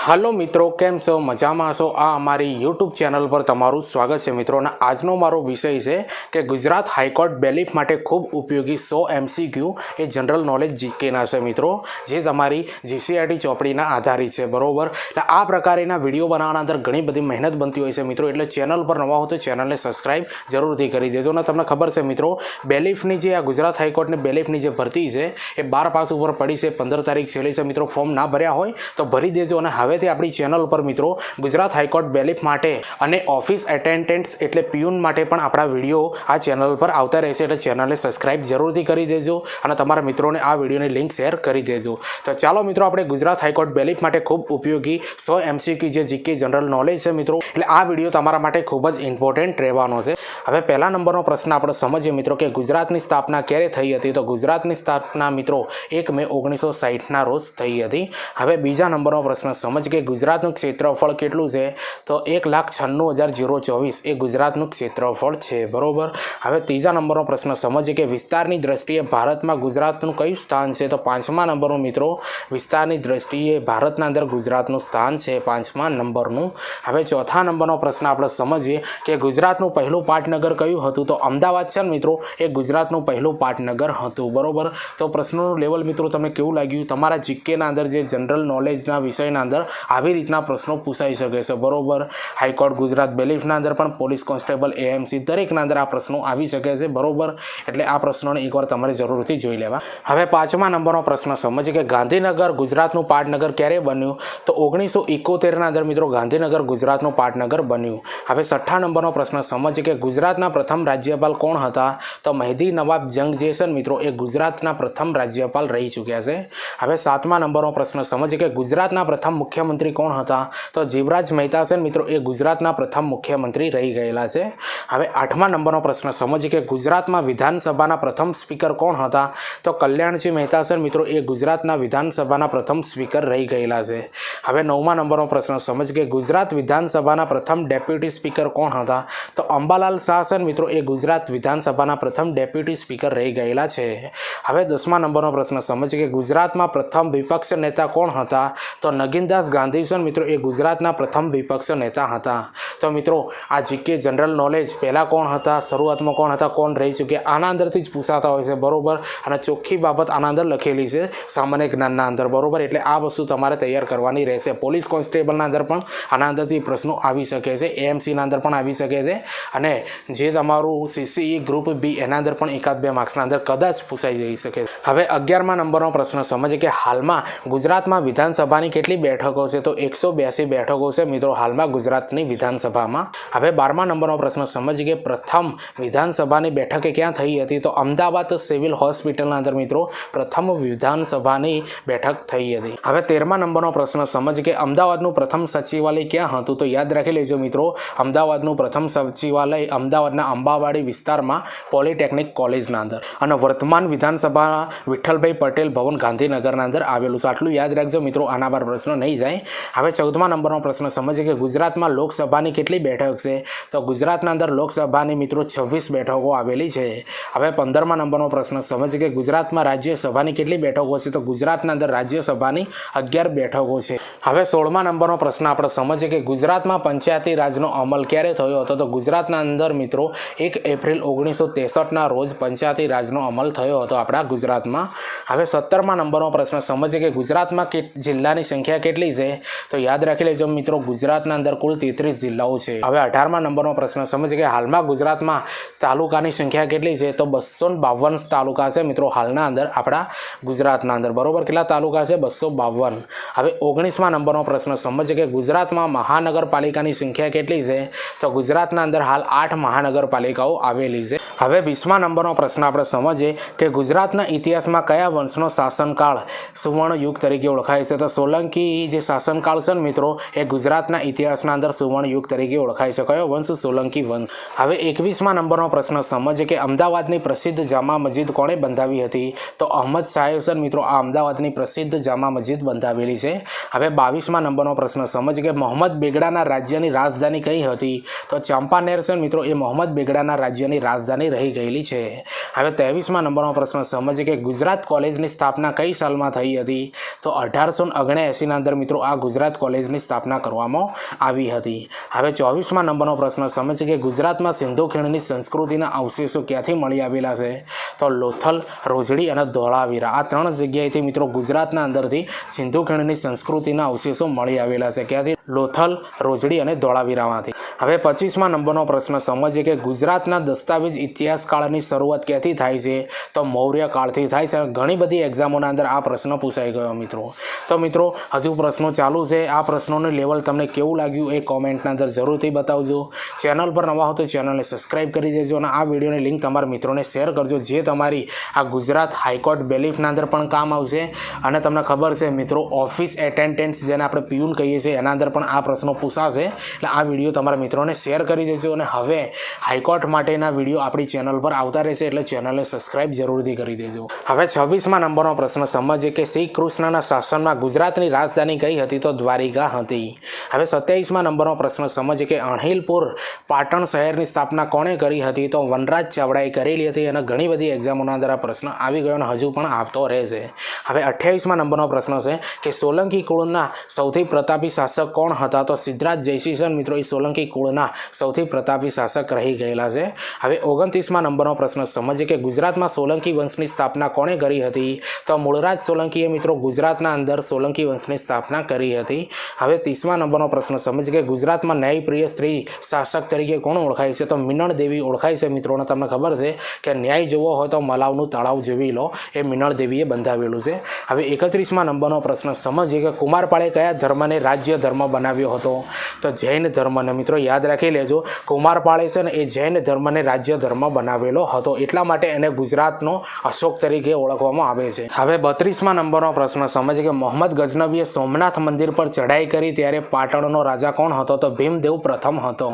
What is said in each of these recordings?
Hello મિત્રો, કેમ છો? મજામાં છો? આ અમારી યુટ્યુબ ચેનલ પર તમારું સ્વાગત છે મિત્રો. અને આજનો મારો વિષય છે કે ગુજરાત હાઈકોર્ટ બેલીફ માટે ખૂબ ઉપયોગી 100 MCQ એ જનરલ નોલેજ જીકેના છે મિત્રો, જે તમારી GCRT ચોપડીના આધારિત છે બરોબર. એટલે આ પ્રકારના વિડીયો બનાવવાના અંદર ઘણી બધી મહેનત બનતી હોય છે મિત્રો, એટલે ચેનલ પર નવા હો તો ચેનલને સબસ્ક્રાઈબ જરૂરથી કરી દેજો. અને તમને ખબર છે મિત્રો, બેલીફની જે આ ગુજરાત હાઈકોર્ટની બેલીફની જે ભરતી છે એ 12 પાસ ઉપર પડી છે. 15 તારીખ છેલ્લી છે મિત્રો. ફોર્મ ના ભર્યા હોય તો ભરી દેજો. અને હવેથી આપણી ચેનલ પર મિત્રો ગુજરાત હાઈકોર્ટ બેલીફ માટે અને ઓફિસ એટેન્ડન્ટ્સ એટલે પીયુન માટે પણ આપણા વિડીયો આ ચેનલ પર આવતા રહેશે, એટલે ચેનલને સબસ્ક્રાઇબ જરૂરથી કરી દેજો અને તમારા મિત્રોને આ વિડીયોની લિંક શેર કરી દેજો. તો ચાલો મિત્રો, આપણે ગુજરાત હાઈકોર્ટ બેલીફ માટે ખૂબ ઉપયોગી 100 MCQ જે જીકે જનરલ નોલેજ છે મિત્રો, એટલે આ વિડીયો તમારા માટે ખૂબ જ ઇમ્પોર્ટન્ટ રહેવાનો છે. હવે પહેલા નંબરનો પ્રશ્ન આપણે સમજીએ મિત્રો કે ગુજરાતની સ્થાપના ક્યારે થઈ હતી. તો ગુજરાતની સ્થાપના મિત્રો 1 મે 1960ના રોજ થઈ હતી. હવે બીજા નંબરનો પ્રશ્ન સમજ કે ગુજરાતનું ક્ષેત્રફળ કેટલું છે. તો 1,96,024 એ ગુજરાતનું ક્ષેત્રફળ છે બરોબર. હવે ત્રીજા નંબરનો પ્રશ્ન સમજીએ કે વિસ્તારની દ્રષ્ટિએ ભારતમાં ગુજરાતનું કયું સ્થાન છે. તો 5મા નંબરનું મિત્રો વિસ્તારની દ્રષ્ટિએ ભારતના અંદર ગુજરાતનું સ્થાન છે 5મા નંબરનું. હવે ચોથા નંબરનો પ્રશ્ન આપણે સમજીએ કે ગુજરાતનું પહેલું પાટનગર કયું હતું. તો અમદાવાદ છે ને મિત્રો, એ ગુજરાતનું પહેલું પાટનગર હતું બરોબર. તો પ્રશ્નોનું લેવલ મિત્રો તમને કેવું લાગ્યું? તમારા જીકેના અંદર જે જનરલ નોલેજના વિષયના અંદર આવી રીતના પ્રશ્નો પૂછાઈ શકે છે બરોબર. હાઈકોર્ટ ગુજરાત બેલીફના અંદર પણ પોલીસ કોન્સ્ટેબલ AMC દરેકના અંદર આ પ્રશ્નો આવી શકે છે બરોબર. એટલે આ પ્રશ્નોને એકવાર તમારે જરૂરથી જોઈ લેવા. હવે 5મા નંબરનો પ્રશ્ન સમજીએ કે ગાંધીનગર ગુજરાતનું પાટનગર ક્યારે બન્યું. તો 1971ના અંદર મિત્રો ગાંધીનગર ગુજરાતનું પાટનગર બન્યું. હવે 6થા નંબરનો પ્રશ્ન સમજીએ કે ગુજરાતના પ્રથમ રાજ્યપાલ કોણ હતા. તો મહેદી નવાબ જંગ જે છે મિત્રો એ ગુજરાતના પ્રથમ રાજ્યપાલ રહી ચૂક્યા છે. હવે 7મા નંબરનો પ્રશ્ન સમજીએ કે ગુજરાતના પ્રથમ મુખ્યમંત્રી કોણ હતા. તો જીવરાજ મહેતા છે મિત્રો એ ગુજરાતના પ્રથમ મુખ્યમંત્રી રહી ગયેલા છે. હવે 8મા નંબરનો પ્રશ્ન સમજીએ કે ગુજરાતમાં વિધાનસભાના પ્રથમ સ્પીકર કોણ હતા. તો કલ્યાણસિંહ મહેતા છે મિત્રો એ ગુજરાતના વિધાનસભાના પ્રથમ સ્પીકર રહી ગયેલા છે. હવે 9મા નંબરનો પ્રશ્ન સમજીએ કે ગુજરાત વિધાનસભાના પ્રથમ ડેપ્યુટી સ્પીકર કોણ હતા. તો અંબાલાલ શાહ છે મિત્રો એ ગુજરાત વિધાનસભાના પ્રથમ ડેપ્યુટી સ્પીકર રહી ગયેલા છે. હવે 10મા નંબરનો પ્રશ્ન સમજીએ કે ગુજરાતમાં પ્રથમ વિપક્ષ નેતા કોણ હતા. તો નગીનદાસ ગાંધી છે મિત્રો એ ગુજરાતના પ્રથમ વિપક્ષ નેતા હતા. તો મિત્રો આ જીકે જનરલ નોલેજ પહેલાં કોણ હતા, શરૂઆતમાં કોણ હતા, કોણ રહી ચૂક્યા, આના અંદરથી જ પૂછાતા હોય છે બરોબર. અને ચોખ્ખી બાબત આના અંદર લખેલી છે સામાન્ય જ્ઞાનના અંદર બરોબર. એટલે આ વસ્તુ તમારે તૈયાર કરવાની રહેશે. પોલીસ કોન્સ્ટેબલના અંદર પણ આના અંદરથી પ્રશ્નો આવી શકે છે, AMCના અંદર પણ આવી શકે છે, અને જે તમારું CCE ગ્રુપ B એના અંદર પણ 1-2 માર્ક્સના અંદર કદાચ પૂછાઈ જઈ શકે. હવે 11મા નંબરનો પ્રશ્ન સમજીએ કે હાલમાં ગુજરાતમાં વિધાનસભાની કેટલી બેઠકો છે. તો 182 બેઠકો છે મિત્રો હાલમાં ગુજરાતની વિધાનસભામાં. હવે 12મા નંબરનો પ્રશ્ન સમજીએ કે પ્રથમ વિધાનસભાની બેઠક ક્યાં થઈ હતી. તો અમદાવાદ સિવિલ હોસ્પિટલના અંદર મિત્રો પ્રથમ વિધાનસભાની બેઠક થઈ હતી. હવે 13મા નંબરનો પ્રશ્ન સમજીએ કે અમદાવાદનું પ્રથમ સચિવાલય ક્યાં હતું. તો યાદ રાખી લેજો મિત્રો, અમદાવાદનું પ્રથમ સચિવાલય અમદાવાદના અંબાવાડી વિસ્તારમાં પોલિટેકનિક કોલેજના અંદર, અને વર્તમાન વિધાનસભા વિઠ્ઠલભાઈ પટેલ ભવન ગાંધીનગરના અંદર આવેલું છે. આટલું યાદ રાખજો મિત્રો, આના પર પ્રશ્ન નહીં જાય. હવે 14મા નંબરનો પ્રશ્ન સમજીએ કે ગુજરાતમાં લોકસભાની કેટલી બેઠક છે. તો ગુજરાતના અંદર લોકસભાની મિત્રો 26 બેઠકો આવેલી છે. હવે 15મા નંબરનો પ્રશ્ન સમજીએ કે ગુજરાતમાં રાજ્યસભાની કેટલી બેઠકો છે. તો ગુજરાતના અંદર રાજ્યસભાની 11 બેઠકો છે. હવે 16મા નંબરનો પ્રશ્ન આપણે સમજીએ કે ગુજરાતમાં પંચાયતી રાજનો અમલ ક્યારે થયો હતો. તો ગુજરાતના અંદર મિત્રો 1 એપ્રિલ 1963ના રોજ પંચાયતી રાજનો અમલ થયો હતો આપણા ગુજરાતમાં. હવે 17મા નંબરનો પ્રશ્ન સમજીએ કે ગુજરાતમાં જિલ્લાની સંખ્યા કેટલી છે. તો યાદ રાખી લેજો મિત્રો, ગુજરાતના અંદર કુલ 33 જિલ્લાઓ છે. હવે 18મા નંબરનો પ્રશ્ન સમજીએ કે હાલમાં ગુજરાતમાં તાલુકાની સંખ્યા કેટલી છે. તો 252 તાલુકા છે મિત્રો હાલના અંદર આપણા ગુજરાતના અંદર બરોબર. કેટલા તાલુકા છે? 252. હવે 19મા નંબરનો પ્રશ્ન સમજીએ કે ગુજરાતમાં મહાનગરપાલિકાની સંખ્યા કેટલી છે. તો ગુજરાતના અંદર હાલ 8 મહાનગરપાલિકાઓ આવેલી છે. હવે 20મા નંબરનો પ્રશ્ન આપણે સમજીએ કે ગુજરાતના ઇતિહાસમાં કયા વંશનો શાસનકાળ સુવર્ણ યુગ તરીકે ઓળખાય છે. તો સોલંકી જે શાસનકાળ છે ને મિત્રો એ ગુજરાતના ઇતિહાસના અંદર સુવર્ણ યુગ તરીકે ઓળખાય છે. કયો વંશ? સોલંકી વંશ. હવે 21મા નંબરનો પ્રશ્ન સમજીએ કે અમદાવાદની પ્રસિદ્ધ જામા મસ્જિદ કોણે બંધાવી હતી. તો અહમદ શાહે છે મિત્રો આ અમદાવાદની પ્રસિદ્ધ જામા મસ્જિદ બંધાવેલી છે. હવે 22મા નંબરનો પ્રશ્ન સમજીએ કે મોહમ્મદ બેગડાના રાજ્યની રાજધાની કઈ હતી. તો ચંપાનેર છે મિત્રો એ મોહમ્મદ બેગડાના રાજ્યની રાજધાની જાણી રહી ગયેલી છે। હવે 23મા નંબરનો પ્રશ્ન સમજીએ કે ગુજરાત કોલેજની સ્થાપના કઈ સાલમાં થઈ હતી? તો 1879ના અંદર મિત્રો આ ગુજરાત કોલેજની સ્થાપના કરવામાં આવી હતી। હવે 24મા નંબરનો પ્રશ્ન સમજીએ કે ગુજરાતમાં સિંધુ ખીણની સંસ્કૃતિના અવશેષો ક્યાંથી મળી આવેલા છે? તો લોથલ, રોજડી અને ધોળાવીરા આ 3 જગ્યાએથી મિત્રો ગુજરાતના અંદરથી સિંધુ ખીણની સંસ્કૃતિના અવશેષો મળી આવેલા છે। ક્યાંથી? લોથલ, રોજડી અને ધોળાવીરામાંથી। હવે 25મા નંબરનો પ્રશ્ન સમજીએ કે ગુજરાતના દસ્તાવેજ ઇતિહાસકાળની શરૂઆત ક્યાંથી થાય છે? તો મૌર્ય કાળથી થાય છે। ઘણી બધી એક્ઝામોના અંદર આ પ્રશ્ન પૂછાઈ ગયો મિત્રો। તો મિત્રો હજુ પ્રશ્નો ચાલુ છે। આ પ્રશ્નોનું લેવલ તમને કેવું લાગ્યું એ કોમેન્ટના અંદર જરૂરથી બતાવજો। ચેનલ પર નવા હો તો ચેનલને સબસ્ક્રાઈબ કરી દેજો અને આ વિડીયોની લિંક તમારા મિત્રોને શેર કરજો, જે તમારી આ ગુજરાત હાઈકોર્ટ બેલીફના અંદર પણ કામ આવશે। અને તમને ખબર છે મિત્રો, ઓફિસ એટેન્ડન્ટ્સ જેને આપણે પીયુન કહીએ છીએ એના અંદર પણ આ પ્રશ્નો પૂછાશે, એટલે આ વિડીયો તમારા મિત્રોને શેર કરી દેજો। અને હવે હાઈકોર્ટ માટેના વિડીયો આપણી ચેનલ પર આવતા રહેશે, એટલે ચેનલને સબસ્ક્રાઈબ જરૂરથી કરી દેજો। હવે 26મા નંબરનો પ્રશ્ન સમજીએ કે શ્રી કૃષ્ણના શાસનમાં ગુજરાતની રાજધાની કઈ હતી? તો દ્વારિકા હતી। હવે 27મા નંબરનો પ્રશ્ન સમજીએ કે અણહિલપુર પાટણ શહેરની સ્થાપના કોણે કરી હતી? તો વનરાજ ચાવડાએ કરેલી હતી। અને ઘણી બધી એક્ઝામોના અંદર આ પ્રશ્ન આવી ગયો અને હજુ પણ આવતો રહેશે। હવે 28મા નંબરનો પ્રશ્ન છે કે સોલંકી કુળના સૌથી પ્રતાપી શાસક કોણ હતા? તો સિદ્ધરાજ જયસિંહ મિત્રો એ સોલંકી કુળના સૌથી પ્રતાપી શાસક રહી ગયેલા છે। હવે 29મા નંબરનો પ્રશ્ન સમજીએ કે ગુજરાતમાં સોલંકી વંશની સ્થાપના કોણે કરી હતી? તો મૂળરાજ સોલંકીએ મિત્રો ગુજરાતના અંદર સોલંકી વંશની સ્થાપના કરી હતી। હવે 30મા નંબરનો પ્રશ્ન સમજીએ કે ગુજરાતમાં ન્યાયપ્રિય સ્ત્રી શાસક તરીકે કોણ ઓળખાય છે? તો મિનળ દેવી ઓળખાય છે મિત્રોને। તમને ખબર છે કે ન્યાય જોવો હોય તો મલાવનું તળાવ જોઈ લો, એ મિનળ દેવીએ બંધાવેલું છે। હવે 31મા નંબરનો પ્રશ્ન સમજીએ કે કુમારપાળે કયા ધર્મને રાજ્ય ધર્મ બનાવ્યો હતો? તો જૈન ધર્મને મિત્રો યાદ રાખી લેજો। કુમારપાળે છે ને એ જૈન ધર્મને રાજ્ય ધર્મ બનાવેલો હતો, એટલા માટે એને ગુજરાતનો અશોક તરીકે ઓળખવામાં આવે છે। હવે 32મા નંબરનો પ્રશ્ન સમજીએ કે મોહમ્મદ ગઝનવીએ સોમનાથ મંદિર પર ચઢાઈ કરી ત્યારે પાટણનો રાજા કોણ હતો? તો ભીમદેવ પ્રથમ હતો।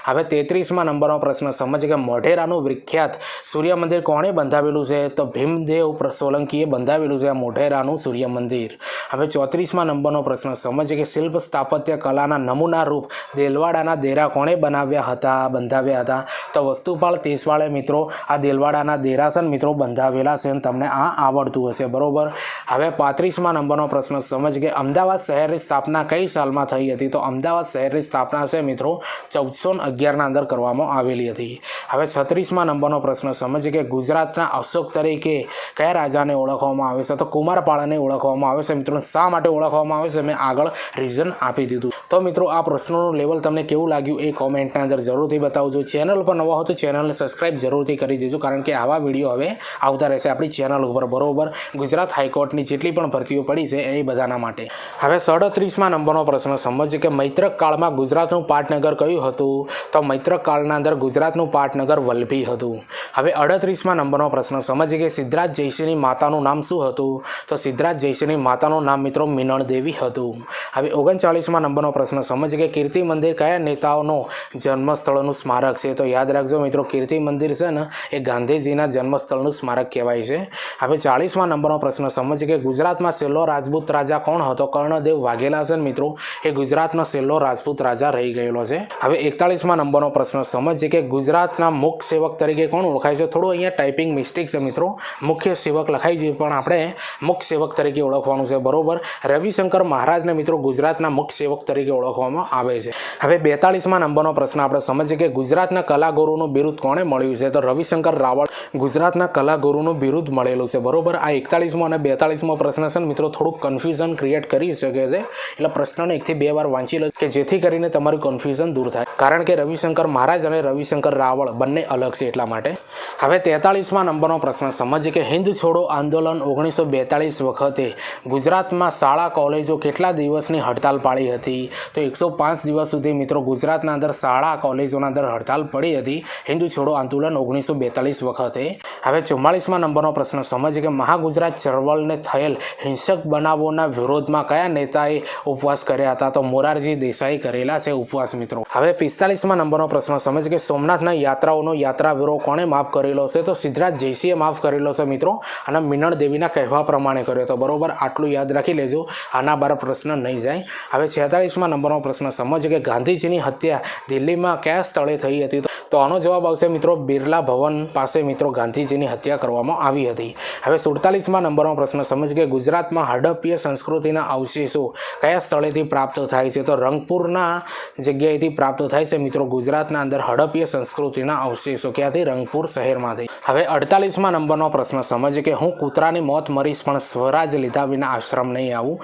હવે 33મા નંબરનો પ્રશ્ન સમજીએ કે મોઢેરાનું વિખ્યાત સૂર્ય મંદિર કોણે બંધાવેલું છે? તો ભીમદેવ સોલંકીએ બંધાવેલું છે મોઢેરાનું સૂર્ય મંદિર। હવે 34મા નંબરનો પ્રશ્ન સમજીએ કે શિલ્પ સ્થાપત્ય કલાના નમૂના રૂપ દેલવાડાના દેરા કોણે બંધાવ્યા હતા? તો વસ્તુપાલ તેસવાળે મિત્રો આ દેલવાડાના દેરાસન મિત્રો બંધાવેલા છે, તમને આ આવડતું હશે બરોબર। હવે 35મા નંબરનો પ્રશ્ન સમજીએ કે અમદાવાદ શહેરની સ્થાપના કઈ સાલમાં થઈ હતી? તો અમદાવાદ શહેરની સ્થાપના છે મિત્રો 1411ના અંદર કરવામાં આવેલી હતી। હવે 36મા નંબરનો પ્રશ્ન સમજીએ કે ગુજરાતના અશોક તરીકે કયા રાજાને ઓળખવામાં આવે છે? તો કુમારપાળાને ઓળખવામાં આવે છે મિત્રો। શા માટે ઓળખવામાં આવે છે મેં આગળ રીઝન આપી દીધું। તો મિત્રો આ પ્રશ્નોનું લેવલ તમને કેવું લાગ્યું એ કોમેન્ટના અંદર જરૂરથી બતાવજો। ચેનલ પર નવા હો તો ચેનલને સબસ્ક્રાઈબ જરૂરથી કરી દેજો, કારણ કે આવા વિડીયો હવે આવતા રહેશે આપણી ચેનલ ઉપર બરોબર। ગુજરાત હાઈકોર્ટની જેટલી પણ ભરતીઓ પડી છે એ બધાના માટે। હવે 37મા નંબરનો પ્રશ્ન સમજીએ કે મૈત્રક કાળમાં ગુજરાતનું પાટનગર કયું હતું? તો મૈત્રક કાળના અંદર ગુજરાતનું પાટનગર વલભી હતું। હવે 38મા નંબરનો પ્રશ્ન સમજીએ કે સિદ્ધરાજ જયસિંહની માતાનું નામ શું હતું? તો સિદ્ધરાજ જયસિંહની માતાનું નામ મિત્રો મિનળ દેવી હતું। હવે 39મા નંબરનો પ્રશ્ન સમજીએ કે કીર્તિ મંદિર કયા નેતાઓનો જન્મસ્થળનું સ્મારક છે? તો યાદ રાખજો મિત્રો, કીર્તિ મંદિર છે ને એ ગાંધીજીના જન્મસ્થળનું સ્મારક કહેવાય છે। હવે 40મા નંબરનો પ્રશ્ન સમજીએ કે ગુજરાતમાં છેલ્લો રાજપૂત રાજા કોણ હતો? કર્ણદેવ વાઘેલા છે મિત્રો એ ગુજરાતનો છેલ્લો રાજપૂત રાજા રહી ગયેલો છે। હવે 41મા નંબરનો પ્રશ્ન સમજીએ કે ગુજરાતના મુખ્ય સેવક તરીકે કોણ ઓળખાય છે? થોડું અહીંયા ટાઈપિંગ મિસ્ટેક છે મિત્રો, મુખ્ય સેવક લખાઈ છે પણ આપણે મુખ્ય સેવક તરીકે ઓળખવાનું છે બરોબર। રવિશંકર મહારાજને મિત્રો ગુજરાતના મુખ્ય સેવક તરીકે ઓળખવામાં આવે છે। હવે 42મા નંબરનો પ્રશ્ન આપણે સમજીએ કે ગુજરાતના કલાગુરુનું બિરુદ કોણે મળ્યું છે? તો રવિશંકર રાવળ ગુજરાતના કલાગુરુનું બિરુદ મળેલું છે બરોબર। આ 41મો અને 42મો પ્રશ્ન છે મિત્રો થોડુંક કન્ફ્યુઝન ક્રિએટ કરી શકે છે, એટલે પ્રશ્નને 1 થી 2 વાર વાંચી લો કે જેથી કરીને તમારું કન્ફ્યુઝન દૂર થાય, કારણ કે રવિશંકર મહારાજ અને રવિશંકર રાવળ બંને અલગ છે એટલા માટે। હવે 43મા નંબરનો પ્રશ્ન સમજીએ કે હિન્દ છોડો આંદોલન 1942 વખતે ગુજરાતમાં શાળા કોલેજો કેટલા દિવસની હડતાલ પાડી હતી? તો 105 દિવસ સુધી મિત્રો ગુજરાતના અંદર શાળા કોલેજોના અંદર હડતાલ પડી હતી હિન્દ છોડો આંદોલન 1942 વખતે। હવે 44મા નંબરનો પ્રશ્ન સમજીએ કે મહાગુજરાત ચળવળને થયેલ હિંસક બનાવોના વિરોધમાં કયા નેતાએ ઉપવાસ કર્યા હતા? તો મોરારજી દેસાઈ કરેલા છે ઉપવાસ મિત્રો। હવે 45મા નંબરનો પ્રશ્ન સમજીએ કે સોમનાથના યાત્રાઓનો યાત્રાવેરો કોણે માફ કરેલો છે? તો સિદ્ધરાજ જયસિંહે માફ કરેલો છે મિત્રો, અને મિનળ દેવીના કહેવા પ્રમાણે કર્યો હતો બરોબર। આટલું યાદ રાખી લેજો, આના બાર પ્રશ્ન નહીં જાય। હવે 46મા નંબરનો પ્રશ્ન સમજીએ કે ગાંધીજીની હત્યા દિલ્હીમાં કયા સ્થળે થઈ હતી? તો તો આનો જવાબ આવશે મિત્રો બિરલા ભવન પાસે મિત્રો ગાંધીજીની હત્યા કરવામાં આવી હતી. હવે 47માં નંબરનો પ્રશ્ન સમજ કે ગુજરાતમાં હડપ્પીય સંસ્કૃતિના અવશેષો કયા સ્થળેથી પ્રાપ્ત થાય છે? તો રંગપુરના જગ્યાએથી પ્રાપ્ત થાય છે મિત્રો ગુજરાતના અંદર હડપ્પીય સંસ્કૃતિના અવશેષો. ક્યાંથી? રંગપુર શહેરમાંથી. હવે 48માં નંબરનો પ્રશ્ન સમજ કે હું કૂતરાની મોત મરીશ પણ સ્વરાજ લીધા વિના આશ્રમ નહીં આવું.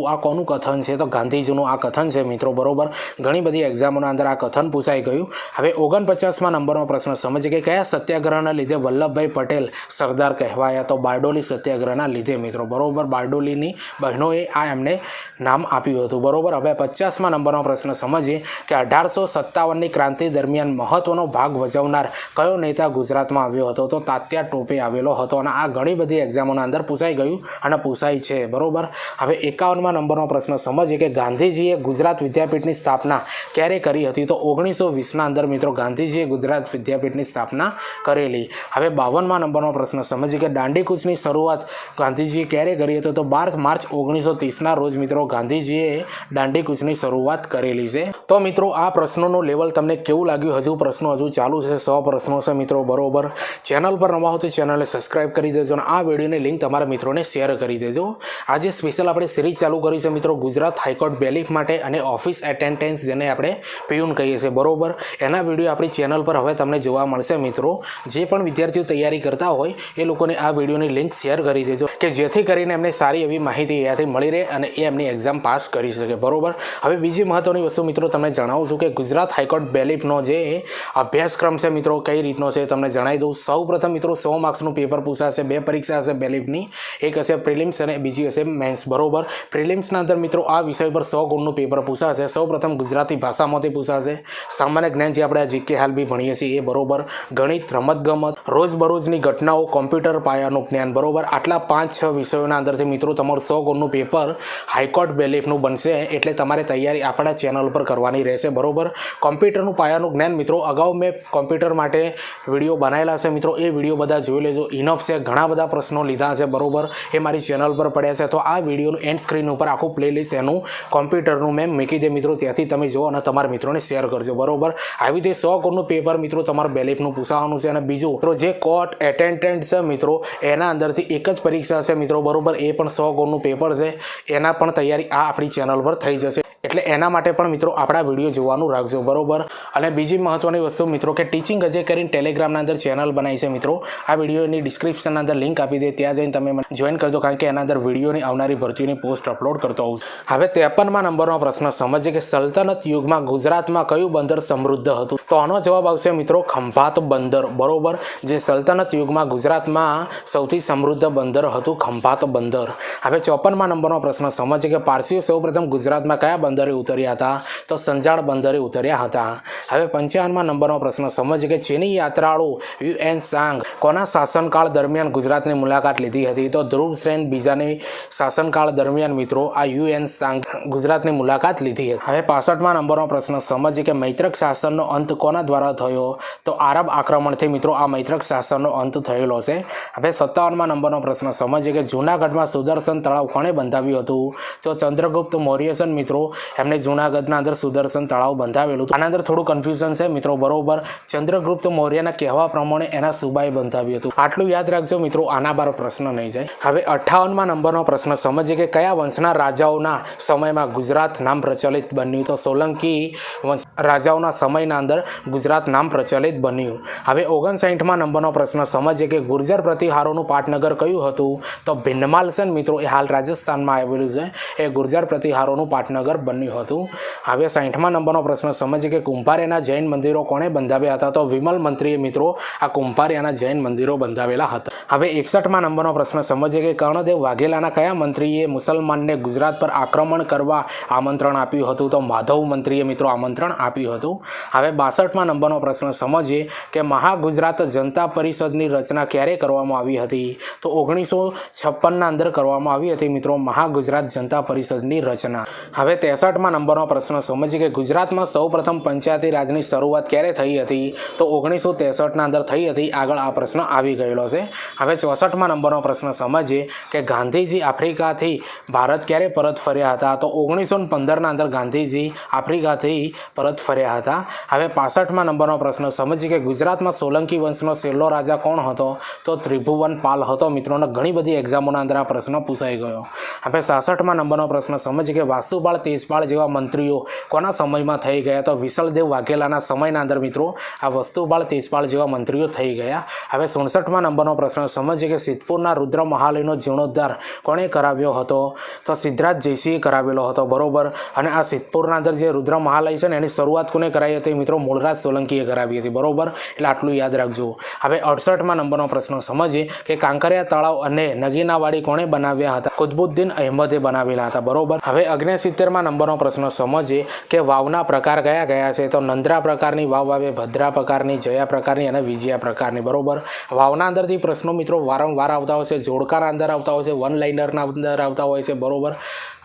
આ કોનું કથન છે? તો ગાંધીજીનું આ કથન છે મિત્રો. બરોબર, ઘણી બધી એક્ઝામોના અંદર આ કથન પૂછાઈ ગયું. હવે 49માં નંબરનો પ્રશ્ન સમજ કે કયા સત્યાગ્રહના લીધે વલ્લભભાઈ પટેલ સરદાર કહેવાયા? તો બારડોલી સત્યાગ્રહના લીધે મિત્રો. બરોબર, બારડોલીની બહેનોએ આ એમને નામ આપ્યું હતું. બરોબર, હવે 50માં નંબરનો પ્રશ્ન સમજીએ કે 1857ની ક્રાંતિ દરમિયાન મહત્વનો ભાગ ભજવનાર કયો નેતા ગુજરાતમાં આવ્યો હતો? તો તાત્યા ટોપે આવેલો હતો. અને આ ઘણી બધી એક્ઝામોના અંદર પૂછાઈ ગયું અને પૂછાય છે. બરોબર, હવે 51માં નંબરનો પ્રશ્ન સમજીએ કે ગાંધીજીએ ગુજરાત વિદ્યાપીઠની સ્થાપના ક્યારે કરી હતી? તો 1920ના અંદર મિત્રો ગાંધીજીએ ગુજરાત વિદ્યાપીઠની સ્થાપના કરેલી. હવે 52માં નંબરનો પ્રશ્ન સમજીએ કે દાંડીકૂચની શરૂઆત ગાંધીજીએ ક્યારે કરી હતી? તો 12 માર્ચ 1930ના રોજ મિત્રો ગાંધીજીએ દાંડીકૂચની શરૂઆત કરેલી છે. તો મિત્રો આ પ્રશ્નોનું લેવલ તમને કેવું લાગ્યું? હજુ પ્રશ્નો ચાલુ છે, 100 પ્રશ્નો છે મિત્રો. બરોબર, ચેનલ પર નવા હો તો ચેનલને સબસ્ક્રાઇબ કરી દેજો અને આ વિડીયોની લિંક તમારા મિત્રોને શેર કરી દેજો. આજે સ્પેશિયલ આપણે સિરીઝ ચાલુ કરી છે મિત્રો ગુજરાત હાઈકોર્ટ બેલીફ માટે અને ઓફિસ એટેન્ડન્સ જેને આપણે પીયુન કહીએ છીએ. બરોબર, એના વિડીયો આપણી ચેનલ પર હવે તમને જોવા મળશે મિત્રો. જે પણ વિદ્યાર્થીઓ તૈયારી કરતા હોય એ લોકોને આ વિડીયોની લિંક શેર કરી દેજો કે જેથી કરીને એમને સારી એવી માહિતી ત્યાંથી મળી રહે અને એ એમની એક્ઝામ પાસ કરી શકે. બરોબર, હવે બીજી મહત્વની વસ્તુ મિત્રો તમને જણાવું છું કે ગુજરાત હાઈકોર્ટ બેલીફનો જે અભ્યાસક્રમ છે મિત્રો કઈ રીતનો છે તમને જણાવી દઉં. સૌ પ્રથમ મિત્રો 100 માર્ક્સનું પેપર પૂછાશે. 2 પરીક્ષા હશે બેલીફની, એક હશે પ્રિલિમ્સ અને બીજી હશે મેન્સ. બરોબર, પ્રિલિમ્સના અંદર મિત્રો આ વિષય પર 100 ગુણનું પેપર પૂછાશે. સૌ પ્રથમ ગુજરાતી ભાષામાંથી પૂછાશે. સામાન્ય જ્ઞાન જે આપણે જીકે હાલ બી ભણીએ છીએ એ. બરોબર, ગણિત, રમતગમત, રોજબરોજની ઘટનાઓ, કોમ્પ્યુટર પાયાનું જ્ઞાન. બરોબર, આટલા 5-6 વિષયોના અંદરથી મિત્રો તમારું 100 ગુણનું પેપર હાઈકોર્ટ બેલીફનું બનશે. એટલે તમારે તૈયારી આપણા ચેનલ પર કરવાની રહેશે. બરોબર, કોમ્પ્યુટરનું પાયાનું જ્ઞાન મિત્રો અગાઉ મેં કોમ્પ્યુટર માટે વિડીયો બનાવેલા છે મિત્રો. એ વિડીયો બધા જોઈ લેજો. ઇનફ છે, ઘણા બધા પ્રશ્નો લીધા છે. બરોબર, એ મારી ચેનલ પર પડ્યા છે. તો આ વિડીયોનું એન્ડ સ્ક્રીન ઉપર આખું પ્લેલિસ્ટ એનું કોમ્પ્યુટરનું મેં મૂકી દે મિત્રો. ત્યાંથી તમે જુઓ અને તમારા મિત્રોને શેર કરજો. બરોબર, આવી રીતે 100 ગુણનું પેપર મિત્રો તમારા બેલીફનું પૂછવાનું છે. અને બીજું મિત્રો જે કોર્ટ એટેન્ડન્ટ છે મિત્રો એના અંદરથી એક જ પરીક્ષા છે મિત્રો. બરોબર, એ પણ 100 ગુણનું પેપર છે. એના પણ તૈયારી આ આપણી ચેનલ પર થઈ જશે. એટલે એના માટે પણ મિત્રો આપણા વિડીયો જોવાનું રાખજો. બરોબર, અને બીજી મહત્વની વસ્તુ મિત્રો કે ટીચિંગ અજય કરીને ટેલિગ્રામના અંદર ચેનલ બનાવી છે મિત્રો. આ વિડીયોની ડિસ્ક્રિપ્શનના અંદર લિંક આપી દે, ત્યાં જઈને તમે જોઈન કરજો કારણ કે એના અંદર વિડીયોની આવનારી ભરતીઓની પોસ્ટ અપલોડ કરતો હોઉં છું. હવે 53માં નંબરનો પ્રશ્ન સમજીએ કે સલ્તનત યુગમાં ગુજરાતમાં કયું બંદર સમૃદ્ધ હતું? તો આનો જવાબ આવશે મિત્રો ખંભાત બંદર. બરોબર, જે સલ્તનત યુગમાં ગુજરાતમાં સૌથી સમૃદ્ધ બંદર હતું ખંભાત બંદર. હવે 54માં નંબરનો પ્રશ્ન સમજીએ કે પારસીઓ સૌપ્રથમ ગુજરાતમાં કયા બંદરે ઉતર્યા હતા? તો સંજાણ બંદરે ઉતર્યા હતા. હવે 55માં નંબરનો પ્રશ્ન સમજીએ કે ચીની યાત્રાળુ યુએન સાંગ કોના શાસનકાળ દરમિયાન ગુજરાતની મુલાકાત લીધી હતી? તો ધ્રુવસેન બીજાની શાસનકાળ દરમિયાન મિત્રો આ યુએન સાંગ ગુજરાતની મુલાકાત લીધી હતી. હવે 65માં નંબરનો પ્રશ્ન સમજીએ કે મૈત્રક શાસનનો અંત કોના દ્વારા થયો? તો આરબ આક્રમણથી મિત્રો આ મૈત્રક શાસનનો અંત થયેલો છે. હવે 57માં નંબરનો પ્રશ્ન સમજીએ કે જૂનાગઢમાં સુદર્શન તળાવ કોણે બંધાવ્યું હતું? તો ચંદ્રગુપ્ત મૌર્ય છે મિત્રો, એમને જૂનાગઢના અંદર સુદર્શન તળાવ બંધાવેલું હતું. આના અંદર થોડું કન્ફ્યુઝન છે મિત્રો. બરોબર, ચંદ્રગુપ્ત મૌર્યના કહેવા પ્રમાણે એના સુબાએ બંધાવ્યું હતું. આટલું યાદ રાખજો મિત્રો, આના બાર પ્રશ્ન નહીં જાય. હવે 58માં નંબરનો પ્રશ્ન સમજીએ કે કયા વંશના રાજાઓના સમયમાં ગુજરાત નામ પ્રચલિત બન્યું? તો સોલંકી વંશ રાજાઓના સમયના અંદર ગુજરાત નામ પ્રચલિત બન્યું. હવે 59માં નંબરનો પ્રશ્ન સમજીએ કે ગુર્જર પ્રતિહારોનું પાટનગર કયું હતું? તો ભિન્નમાલ છે મિત્રો, એ હાલ રાજસ્થાનમાં આવેલું છે. એ ગુર્જર પ્રતિહારોનું પાટનગર બન્યું હતું. હવે 60માં નંબરનો પ્રશ્ન સમજીએ કે કુંભારિયાના જૈન મંદિરો કોણે બંધાવ્યા હતા? તો વિમલ મંત્રીએ મિત્રો આ કુંભારિયાના જૈન મંદિરો બંધાવેલા હતા. હવે 61માં નંબરનો પ્રશ્ન સમજીએ કે કર્ણદેવ વાઘેલાના કયા મંત્રીએ મુસલમાનને ગુજરાત પર આક્રમણ કરવા આમંત્રણ આપ્યું હતું? તો માધવ મંત્રીએ મિત્રો આમંત્રણ આપ્યું હતું. હવે 62માં નંબરનો પ્રશ્ન સમજીએ કે મહાગુજરાત જનતા પરિષદની રચના ક્યારે કરવામાં આવી હતી? તો 1956ના અંદર કરવામાં આવી હતી મિત્રો મહાગુજરાત જનતા પરિષદની રચના. હવે 63માં નંબરનો પ્રશ્ન સમજીએ કે ગુજરાતમાં સૌપ્રથમ પંચાયતી રાજની શરૂઆત ક્યારે થઈ હતી? તો 1963ના અંદર થઈ હતી. આગળ આ પ્રશ્ન આવી ગયેલો છે. હવે 64માં નંબરનો પ્રશ્ન સમજીએ કે ગાંધીજી આફ્રિકાથી ભારત ક્યારે પરત ફર્યા હતા? તો 1915ના અંદર ગાંધીજી આફ્રિકાથી પરત ફર્યા હતા. હવે 65માં નંબરનો પ્રશ્ન સમજીએ કે ગુજરાતમાં સોલંકી વંશનો છેલ્લો રાજા કોણ હતો? તો ત્રિભુવન પાલ હતો. મિત્રોને ઘણી બધી એક્ઝામોના અંદર આ પ્રશ્ન પૂછાઈ ગયો. હવે 66માં નંબરનો પ્રશ્ન સમજીએ કે વાસુપાળ તેજપાળ જેવા મંત્રીઓ કોના સમયમાં થઈ ગયા? તો વિશલદેવ વાઘેલાના સમયના અંદર મિત્રો આ વસ્તુપાળ તેજપાળ જેવા મંત્રીઓ થઈ ગયા. હવે 67માં નંબરનો પ્રશ્ન સમજીએ કે સિદ્ધપુરના રુદ્ર મહાલયનો જીર્ણોદ્ધાર કોણે કરાવ્યો હતો? તો સિદ્ધરાજ જયસિંહે કરાવેલો હતો. બરોબર. અને આ સિદ્ધપુરના અંદર જે રુદ્ર મહાલય છે ને એની શરૂઆત કોને કરાવી હતી? મિત્રો મૂળરાજ સોલંકીએ કરાવી હતી. બરોબર. એટલે આટલું યાદ રાખજો. હવે 68માં નંબરનો પ્રશ્ન સમજીએ કે કાંકરિયા તળાવ અને નગીનાવાડી કોણે બનાવ્યા હતા? કુતબુદ્દીન અહેમદે બનાવેલા હતા. બરોબર. હવે 69માં નંબરનો પ્રશ્ન સમજીએ કે વાવના પ્રકાર કયા કયા છે? તો નંદ્રા પ્રકારની વાવ આવે, ભદ્રા પ્રકારની, જયા પ્રકારની અને વિજયા પ્રકારની. બરોબર. વાવના અંદરથી પ્રશ્નો મિત્રો વારંવાર આવતા હોય છે, જોડકાના અંદર આવતા હોય છે, વન લાઇનરના અંદર આવતા હોય છે. બરોબર.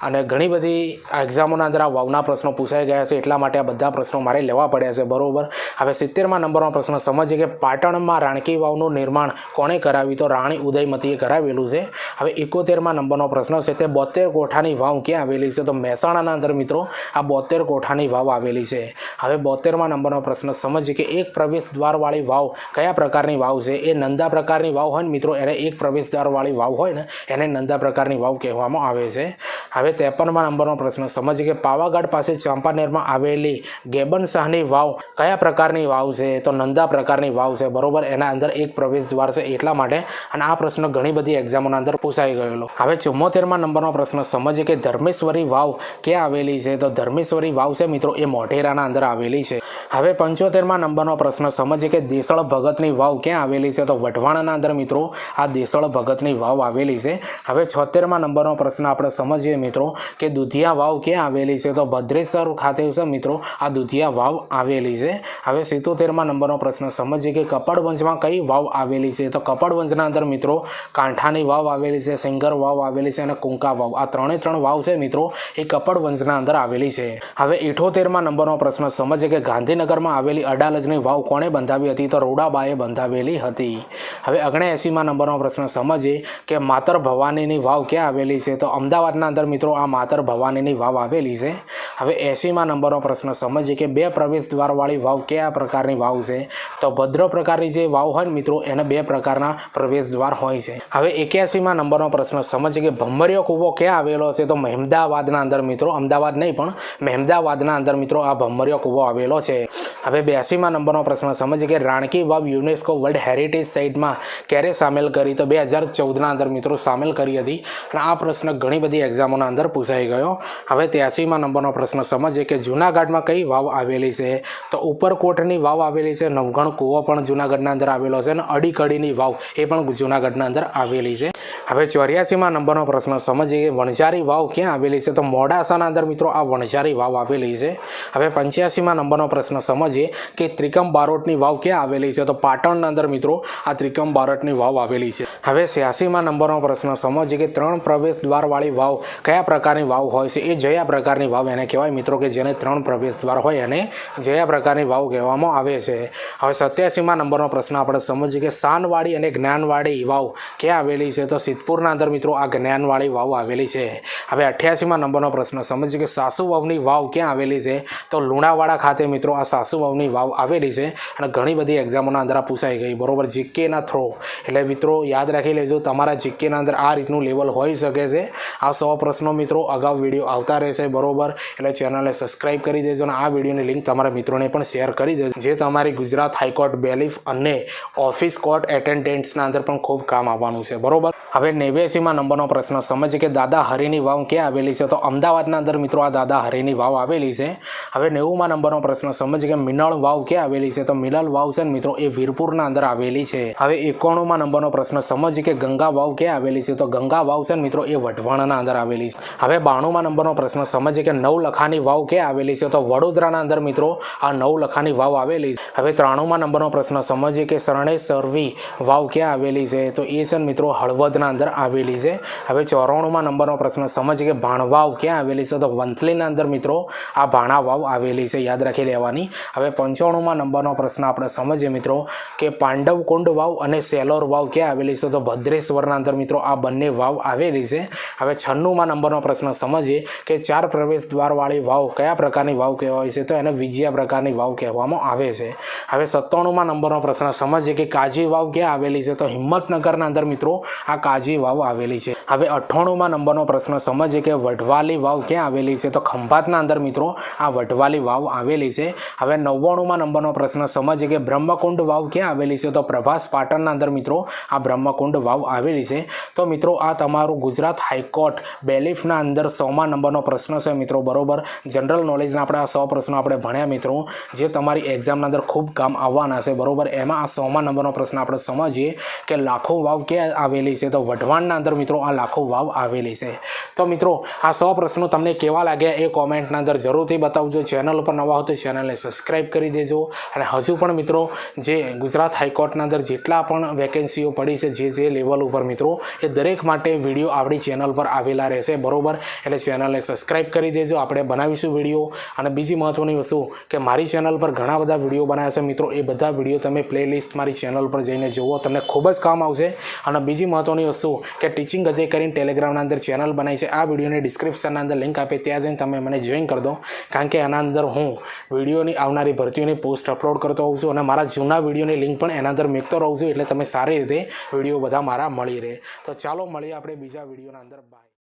અને ઘણી બધી એક્ઝામોના અંદર આ વાવના પ્રશ્નો પૂછાઈ ગયા છે, એટલા માટે આ બધા પ્રશ્નો મારે લેવા પડ્યા છે. બરોબર. હવે 70માં નંબરનો પ્રશ્ન સમજીએ કે પાટણમાં રાણકી વાવનું નિર્માણ કોણે કરાવ્યું? તો રાણી ઉદયમતીએ કરાવેલું છે. હવે 71માં નંબરનો પ્રશ્ન છે તે 72 કોઠાની વાવ ક્યાં આવેલી છે? તો મહેસાણાના અંદર મિત્રો આ 72 કોઠાની વાવ આવેલી છે. હવે 72માં નંબરનો પ્રશ્ન સમજીએ કે એક પ્રવેશ દ્વારવાળી વાવ કયા પ્રકારની વાવ છે? એ નંદા પ્રકારની વાવ હોય ને મિત્રો, એને એક પ્રવેશ દ્વારવાળી વાવ હોય ને એને નંદા પ્રકારની વાવ કહેવામાં આવે છે. હવે 53માં નંબરનો પ્રશ્ન સમજીએ કે પાવાગઢ પાસે ચાંપાનેરમાં આવેલી ગેબન શાહની વાવ કયા પ્રકારની વાવ છે? તો નંદા પ્રકારની વાવ છે. બરોબર. એના અંદર એક પ્રવેશ દ્વાર છે એટલા માટે. અને આ પ્રશ્ન ઘણી બધી એક્ઝામોના અંદર પૂછાઈ ગયેલો. હવે 74માં નંબરનો પ્રશ્ન સમજીએ કે ધર્મેશ્વરી વાવ ક્યાં આવેલી છે? તો ધર્મેશ્વરી વાવ છે મિત્રો એ મોઢેરાના અંદર આવેલી છે. હવે 75માં નંબરનો પ્રશ્ન સમજીએ કે દેસળ ભગતની વાવ ક્યાં આવેલી છે? તો વઢવાણના અંદર મિત્રો આ દેસળ ભગતની વાવ આવેલી છે. હવે 76માં નંબરનો પ્રશ્ન આપણે સમજીએ મિત્રો કે દુધિયા વાવ ક્યાં આવેલી છે? તો ભદ્રેશ્વર ખાતે છે મિત્રો આ દુધિયા વાવ આવેલી છે. હવે 77માં નંબરનો પ્રશ્ન સમજીએ કે કપડવંશમાં કઈ વાવ આવેલી છે? તો કપડવંશના અંદર મિત્રો કાંઠાની વાવ આવેલી છે, સિંગર વાવ આવેલી છે અને કુંકા વાવ. આ ત્રણ વાવ છે મિત્રો એ કપડવંશના અંદર આવેલી છે. હવે 78માં નંબરનો પ્રશ્ન સમજીએ કે ગાંધીનગરમાં આવેલી અડાલજની વાવ કોણે બંધાવી હતી? તો રોડાબાએ બંધાવેલી હતી. હવે 79માં નંબરનો પ્રશ્ન સમજીએ કે માતર ભવાનીની વાવ ક્યાં આવેલી છે? તો અમદાવાદના અંદર મિત્રો આ માતર ભવાનીની વાવ આવેલી છે. હવે 80માં નંબરનો પ્રશ્ન સમજીએ કે બે પ્રવેશ દ્વારવાળી વાવ કયા પ્રકારની વાવ છે? તો ભદ્ર પ્રકારની જે વાવ હોય ને મિત્રો એને બે પ્રકારના પ્રવેશ દ્વાર હોય છે. હવે 81માં નંબરનો પ્રશ્ન સમજીએ કે ભમરીયો કૂવો ક્યાં આવેલો છે? તો મહેમદાવાદના અંદર મિત્રો, અમદાવાદ નહીં પણ મહેમદાવાદના અંદર મિત્રો આ ભમરીયો કૂવો આવેલો છે. હવે 82માં નંબરનો પ્રશ્ન સમજીએ કે રાણકી વાવ યુનેસ્કો વર્લ્ડ હેરિટેજ સાઇટમાં ક્યારે સામેલ કરી? તો 2014ના અંદર મિત્રો સામેલ કરી હતી. અને આ પ્રશ્ન ઘણી બધી એક્ઝામોના અંદર પૂછાઈ ગયો. હવે 83માં નંબરનો પ્રશ્ન સમજીએ કે જૂનાગઢમાં કઈ વાવ આવેલી છે? તો ઉપરકોટની વાવ આવેલી છે, નવઘણ કૂવો પણ જૂનાગઢના અંદર આવેલો છે અને અડીકડીની વાવ એ પણ જૂનાગઢના અંદર આવેલી છે. હવે 84માં નંબરનો પ્રશ્ન સમજીએ કે વણઝારી વાવ ક્યાં આવેલી છે? તો મોડાસાના અંદર મિત્રો આ વણઝારી વાવ આવેલી છે. હવે 85માં નંબરનો પ્રશ્ન સમજીએ કે ત્રિકમ બારોટની વાવ ક્યાં આવેલી છે? તો પાટણના અંદર મિત્રો આ ત્રિકમ બારોટની વાવ આવેલી છે. હવે 86માં નંબરનો પ્રશ્ન સમજીએ કે ત્રણ પ્રવેશ દ્વારવાળી વાવ કયા પ્રકારની વાવ હોય છે? એ જયા પ્રકારની વાવ એને કહેવાય મિત્રો, કે જેને ત્રણ પ્રવેશ દ્વાર હોય એને જયા પ્રકારની વાવ કહેવામાં આવે છે. હવે 87માં નંબરનો પ્રશ્ન આપણે સમજીએ કે શાનવાડી અને જ્ઞાનવાડી વાવ ક્યાં આવેલી છે? તો સિદ્ધપુરના અંદર મિત્રો આ જ્ઞાનવાડી વાવ આવેલી છે. હવે 88માં નંબરનો પ્રશ્ન સમજીએ કે સાસુ વાવની વાવ ક્યાં આવેલી છે? તો લુણાવાડા ખાતે મિત્રો આ સાસુ વાવની વાવ આવેલી છે. અને ઘણી બધી એક્ઝામોના અંદર આ પૂછાઈ ગઈ. બરોબર. જીકેના થ્રો એટલે મિત્રો યાદ રાખી લેજો, તમારા જીકેના અંદર આ રીતનું લેવલ હોઈ શકે છે. આ 100 પ્રશ્નો મિત્રો અગાઉ વિડીયો આવતા રહેશે. બરોબર. એટલે ચેનલને સબસ્ક્રાઈબ કરી દેજો અને આ વિડીયોની લિંક તમારા મિત્રોને પણ શેર કરી દેજો, જે તમારી ગુજરાત હાઈકોર્ટ બેલીફ અને ઓફિસ કોર્ટ એટેન્ડન્ટ્સના અંદર પણ ખૂબ કામ આવવાનું છે. બરોબર. હવે 89માં નંબરનો પ્રશ્ન સમજીએ કે દાદા હરીની વાવ ક્યાં આવેલી છે? તો અમદાવાદના અંદર મિત્રો આ દાદા હરીની વાવ આવેલી છે. હવે 90માં નંબરનો પ્રશ્ન સમજીએ કે મિનળ વાવ ક્યાં આવેલી છે? તો મિનળ વાવ છે મિત્રો એ વીરપુરના અંદર આવેલી છે. હવે 91માં નંબરનો પ્રશ્ન સમજીએ કે ગંગા વાવ ક્યાં આવેલી છે? તો ગંગા વાવ છે મિત્રો એ વઢવાણના અંદર આવેલી છે. હવે 92માં નંબરનો પ્રશ્ન સમજીએ કે નવલખાની વાવ ક્યાં આવેલી છે? તો વડોદરાના અંદર મિત્રો આ નવલખાની વાવ આવેલી છે. હવે 93માં નંબરનો પ્રશ્ન સમજીએ કે શરણેશ્વરી વાવ ક્યાં આવેલી છે? તો એ છે મિત્રો હળવદના જિલ્લાના અંદર આવેલી છે। હવે 94માં નંબરનો પ્રશ્ન સમજીએ કે ભાણવાવ ક્યાં આવેલી છે, તો વંથલીના અંદર મિત્રો આ ભાણા વાવ આવેલી છે, યાદ રાખી લેવાની। હવે 95માં નંબરનો પ્રશ્ન આપણે સમજીએ મિત્રો કે પાંડવકુંડ વાવ અને સેલોર વાવ ક્યાં આવેલી છે, તો ભદ્રેશ્વરના અંદર મિત્રો આ બંને વાવ આવેલી છે। હવે 96માં નંબરનો પ્રશ્ન સમજીએ કે 4 પ્રવેશ દ્વારવાળી વાવ કયા પ્રકારની વાવ કહેવાય છે, તો એને વિજયા પ્રકારની વાવ કહેવામાં આવે છે। હવે 97માં નંબરનો પ્રશ્ન સમજીએ કે કાજી વાવ ક્યાં આવેલી છે, તો હિંમતનગરના અંદર મિત્રો આ કાજી વાવ આવેલી છે। હવે 98માં નંબરનો પ્રશ્ન સમજીએ કે વઢવાલી વાવ ક્યાં આવેલી છે, તો ખંભાતના અંદર મિત્રો આ વઢવાલી વાવ આવેલી છે। હવે 99માં નંબરનો પ્રશ્ન સમજીએ કે બ્રહ્મકુંડ વાવ ક્યાં આવેલી છે, તો પ્રભાસ પાટણના અંદર મિત્રો આ બ્રહ્મકુંડ વાવ આવેલી છે। તો મિત્રો આ તમારું ગુજરાત હાઈકોર્ટ બેલીફના અંદર 100મા નંબરનો પ્રશ્ન છે મિત્રો, બરોબર। જનરલ નોલેજના આપણે આ 100 પ્રશ્નો આપણે ભણ્યા મિત્રો, જે તમારી એક્ઝામના અંદર ખૂબ કામ આવવાના છે, બરોબર। એમાં આ 100મા નંબરનો પ્રશ્ન આપણે સમજીએ કે લાખો વાવ ક્યાં આવેલી છે, તો વઢવાણના અંદર મિત્રો આ લાખો વાવ આવેલી છે। તો મિત્રો આ 100 પ્રશ્નો તમને કેવા લાગ્યા એ કોમેન્ટના અંદર જરૂરથી બતાવજો। ચેનલ ઉપર નવા હો તો ચેનલને સબસ્ક્રાઈબ કરી દેજો, અને હજુ પણ મિત્રો જે ગુજરાત હાઈકોર્ટના અંદર જેટલા પણ વેકેન્સીઓ પડી છે જે લેવલ ઉપર મિત્રો, એ દરેક માટે વિડીયો આપણી ચેનલ પર આવેલા રહેશે, બરોબર। એટલે ચેનલને સબસ્ક્રાઈબ કરી દેજો, આપણે બનાવીશું વિડીયો। અને બીજી મહત્વની વસ્તુ કે મારી ચેનલ પર ઘણા બધા વિડીયો બનાવ્યા છે મિત્રો, એ બધા વિડીયો તમે પ્લેલિસ્ટ મારી ચેનલ પર જઈને જુઓ, તમને ખૂબ જ કામ આવશે। અને બીજી મહત્વની વસ્તુ કે ટીચિંગ અજય કરીને ટેલિગ્રામના અંદર ચેનલ બનાવી છે, આ વિડીયોની ડિસ્ક્રિપ્શનના અંદર લિંક આપે, ત્યાં જઈને તમે મને જોઈન કરી દો, કારણ કે એના અંદર હું વિડીયોની આવનારી ભરતીઓની પોસ્ટ અપલોડ કરતો હોઉં છું, અને મારા જૂના વિડીયોની લિંક પણ એના અંદર મૂકતો રહું છું, એટલે તમે સારી રીતે વિડીયો બધા મારા મળી રહે। તો ચાલો મળીએ આપણે બીજા વિડીયોના અંદર, બાય।